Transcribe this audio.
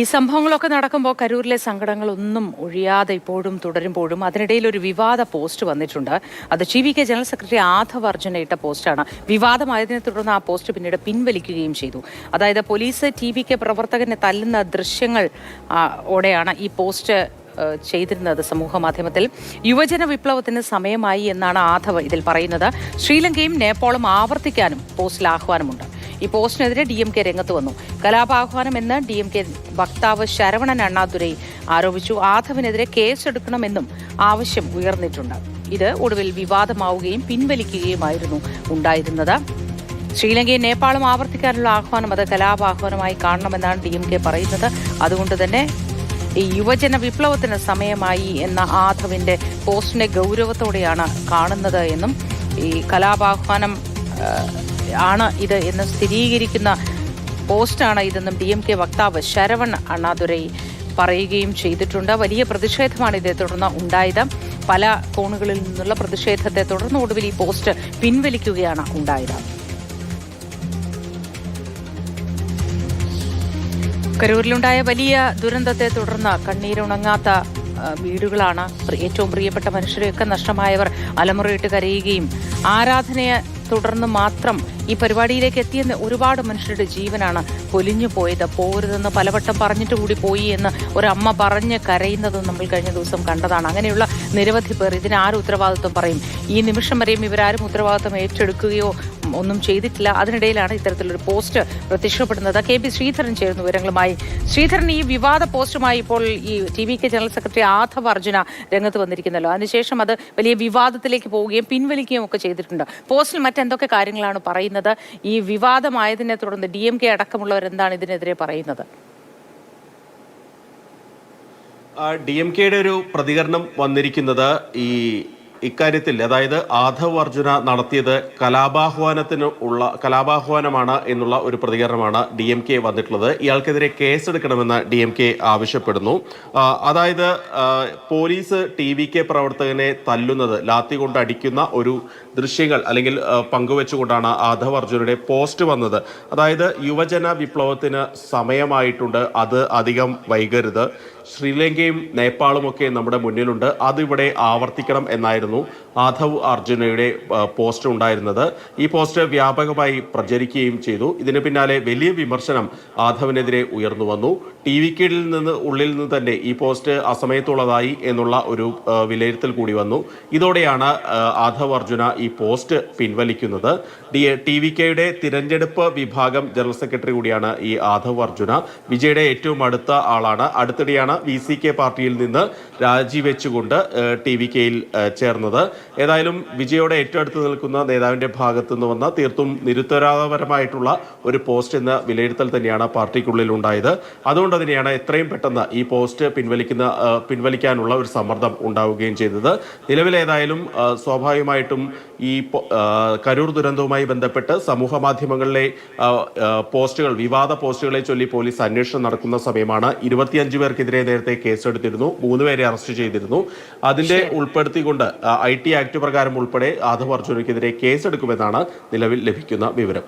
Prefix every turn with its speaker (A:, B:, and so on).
A: ഈ സംഭവങ്ങളൊക്കെ നടക്കുമ്പോൾ കരൂരിലെ സങ്കടങ്ങളൊന്നും ഒഴിയാതെ ഇപ്പോഴും തുടരുമ്പോഴും അതിനിടയിൽ ഒരു വിവാദ പോസ്റ്റ് വന്നിട്ടുണ്ട്. അത് TVK general secretary Aadhav Arjuna ഇട്ട പോസ്റ്റാണ്. വിവാദമായതിനെ തുടർന്ന് ആ പോസ്റ്റ് പിന്നീട് പിൻവലിക്കുകയും ചെയ്തു. അതായത് പോലീസ് TVK പ്രവർത്തകനെ തല്ലുന്ന ദൃശ്യങ്ങൾ ഓടെയാണ് ഈ പോസ്റ്റ് ചെയ്തിരുന്നത് സമൂഹ മാധ്യമത്തിൽ. യുവജന വിപ്ലവത്തിന് സമയമായി എന്നാണ് ആധവ് ഇതിൽ പറയുന്നത്. ശ്രീലങ്കയും നേപ്പാളും ആവർത്തിക്കാനും പോസ്റ്റിൽ ആഹ്വാനമുണ്ട്. ഈ പോസ്റ്റിനെതിരെ DMK രംഗത്ത് വന്നു. കലാപാഹ്വാനം എന്ന് DMK വക്താവ് ശരവണൻ അണ്ണാദുരൈ ആരോപിച്ചു. ആധവിനെതിരെ കേസെടുക്കണമെന്നും ആവശ്യം ഉയർന്നിട്ടുണ്ട്. ഇത് ഒടുവിൽ വിവാദമാവുകയും പിൻവലിക്കുകയുമായിരുന്നു ഉണ്ടായിരുന്നത്. ശ്രീലങ്കയും നേപ്പാളും ആവർത്തിക്കാനുള്ള ആഹ്വാനം അത് കലാപാഹ്വാനമായി കാണണമെന്നാണ് DMK പറയുന്നത്. അതുകൊണ്ട് തന്നെ ഈ യുവജന വിപ്ലവത്തിന് സമയമായി എന്ന ആധവിന്റെ പോസ്റ്റിനെ ഗൗരവത്തോടെയാണ് കാണുന്നത് എന്നും ഈ കലാപാഹ്വാനം ആണ് ഇത് എന്ന് സ്ഥിരീകരിക്കുന്ന പോസ്റ്റാണ് ഇതെന്നും DMK വക്താവ് ശരവൺ അണ്ണാദുരൈ പറയുകയും ചെയ്തിട്ടുണ്ട്. വലിയ പ്രതിഷേധമാണ് ഇതേ തുടർന്ന് ഉണ്ടായത്. പല കോണുകളിൽ നിന്നുള്ള പ്രതിഷേധത്തെ തുടർന്ന് ഒടുവിൽ ഈ പോസ്റ്റ് പിൻവലിക്കുകയാണ് ഉണ്ടായത്. കരൂരിലുണ്ടായ വലിയ ദുരന്തത്തെ തുടർന്ന് കണ്ണീരുണങ്ങാത്ത വീടുകളാണ്. ഏറ്റവും പ്രിയപ്പെട്ട മനുഷ്യരെയൊക്കെ നഷ്ടമായവർ അലമുറയിട്ട് കരയുകയും ആരാധനയെ തുടർന്ന് മാത്രം ഈ പരിപാടിയിലേക്ക് എത്തിയെന്ന് ഒരുപാട് മനുഷ്യരുടെ ജീവനാണ് പൊലിഞ്ഞു പോയത്. പോരുതെന്ന് പലവട്ടം പറഞ്ഞിട്ട് കൂടി പോയി എന്ന് ഒരമ്മ പറഞ്ഞ് കരയുന്നതും നമ്മൾ കഴിഞ്ഞ ദിവസം കണ്ടതാണ്. അങ്ങനെയുള്ള നിരവധി പേർ ഇതിന് ആരും ഉത്തരവാദിത്വം പറയും? ഈ നിമിഷം വരെയും ഇവരാരും ഉത്തരവാദിത്വം ഏറ്റെടുക്കുകയോ ഒന്നും ചെയ്തിട്ടില്ല. അതിനിടയിലാണ് ഇത്തരത്തിലൊരു പോസ്റ്റ് പ്രത്യക്ഷപ്പെടുന്നത്. KB ശ്രീധരൻ ചേരുന്നു വിവരങ്ങളുമായി. ശ്രീധരൻ, ഈ വിവാദ പോസ്റ്റുമായി ഇപ്പോൾ ഈ TVK general secretary Aadhav Arjuna രംഗത്ത് വന്നിരിക്കുന്നല്ലോ. അതിനുശേഷം അത് വലിയ വിവാദത്തിലേക്ക് പോവുകയും പിൻവലിക്കുകയും ഒക്കെ ചെയ്തിട്ടുണ്ട്. പോസ്റ്റിൽ മറ്റെന്തൊക്കെ കാര്യങ്ങളാണ് പറയുന്നത്? ഈ വിവാദമായതിനെ തുടർന്ന് DMK അടക്കമുള്ളവർ എന്താണ് ഇതിനെതിരെ പറയുന്നത്?
B: DMKയുടെ ഒരു പ്രതികരണം വന്നിരിക്കുന്നത് ഇക്കാര്യത്തിൽ, അതായത് ആധവ് അർജുന നടത്തിയത് കലാപാഹ്വാനമാണ് എന്നുള്ള ഒരു പ്രതികരണമാണ് DMK വന്നിട്ടുള്ളത്. ഇയാൾക്കെതിരെ കേസെടുക്കണമെന്ന് DMK ആവശ്യപ്പെടുന്നു. അതായത് പോലീസ് TVK പ്രവർത്തകനെ തല്ലുന്നത്, ലാത്തി കൊണ്ട് അടിക്കുന്ന ഒരു ദൃശ്യങ്ങൾ അല്ലെങ്കിൽ പങ്കുവെച്ചുകൊണ്ടാണ് ആധവ് അർജുനയുടെ പോസ്റ്റ് വന്നത്. അതായത് യുവജന വിപ്ലവത്തിന് സമയമായിട്ടുണ്ട്, അത് അധികം വൈകരുത്, ശ്രീലങ്കയും നേപ്പാളും ഒക്കെ നമ്മുടെ മുന്നിലുണ്ട്, അതിവിടെ ആവർത്തിക്കണം എന്നായിരുന്നു ആധവ് അർജുനയുടെ പോസ്റ്റ് ഉണ്ടായിരുന്നത്. ഈ പോസ്റ്റ് വ്യാപകമായി പ്രചരിക്കുകയും ചെയ്തു. ഇതിന് പിന്നാലെ വലിയ വിമർശനം ആധവിനെതിരെ ഉയർന്നു വന്നു. TVKയിൽ ഉള്ളിൽ നിന്ന് തന്നെ ഈ പോസ്റ്റ് അസമയത്തുള്ളതായി എന്നുള്ള ഒരു വിലയിരുത്തൽ കൂടി വന്നു. ഇതോടെയാണ് ആധവ് അർജുന ഈ പോസ്റ്റ് പിൻവലിക്കുന്നത്. TVKയുടെ തിരഞ്ഞെടുപ്പ് വിഭാഗം ജനറൽ സെക്രട്ടറി കൂടിയാണ് ഈ ആധവ് അർജുന. വിജയുടെ ഏറ്റവും അടുത്ത ആളാണ്. അടുത്തിടെയാണ് VCK പാർട്ടിയിൽ നിന്ന് രാജിവെച്ചുകൊണ്ട് TVKയിൽ ചേർന്നത്. ഏതായാലും വിജയോടെ ഏറ്റവും അടുത്ത് നിൽക്കുന്ന നേതാവിന്റെ ഭാഗത്തു നിന്ന് വന്ന തീർത്തും നിരുത്തരവാദപരമായിട്ടുള്ള ഒരു പോസ്റ്റ് എന്ന വിലയിരുത്തൽ തന്നെയാണ് പാർട്ടിക്കുള്ളിൽ ഉണ്ടായത്. അതുകൊണ്ട് തന്നെയാണ് എത്രയും പെട്ടെന്ന് ഈ പോസ്റ്റ് പിൻവലിക്കാനുള്ള ഒരു സമ്മർദ്ദം ഉണ്ടാവുകയും ചെയ്തത്. നിലവിലേതായാലും സ്വാഭാവികമായിട്ടും ഈ കരൂർ ദുരന്തവുമായി ബന്ധപ്പെട്ട് സമൂഹ മാധ്യമങ്ങളിലെ വിവാദ പോസ്റ്റുകളെ ചൊല്ലി പോലീസ് അന്വേഷണം നടക്കുന്ന സമയമാണ്. 25 പേർക്കെതിരെ നേരത്തെ കേസെടുത്തിരുന്നു, 3 പേരെ അറസ്റ്റ് ചെയ്തിരുന്നു. അതിന്റെ ഉൾപ്പെടുത്തിക്കൊണ്ട് IT ആക്ട് പ്രകാരം ഉൾപ്പെടെ ആധവ് അർജുനയ്ക്കെതിരെ കേസെടുക്കുമെന്നാണ് നിലവിൽ ലഭിക്കുന്ന വിവരം.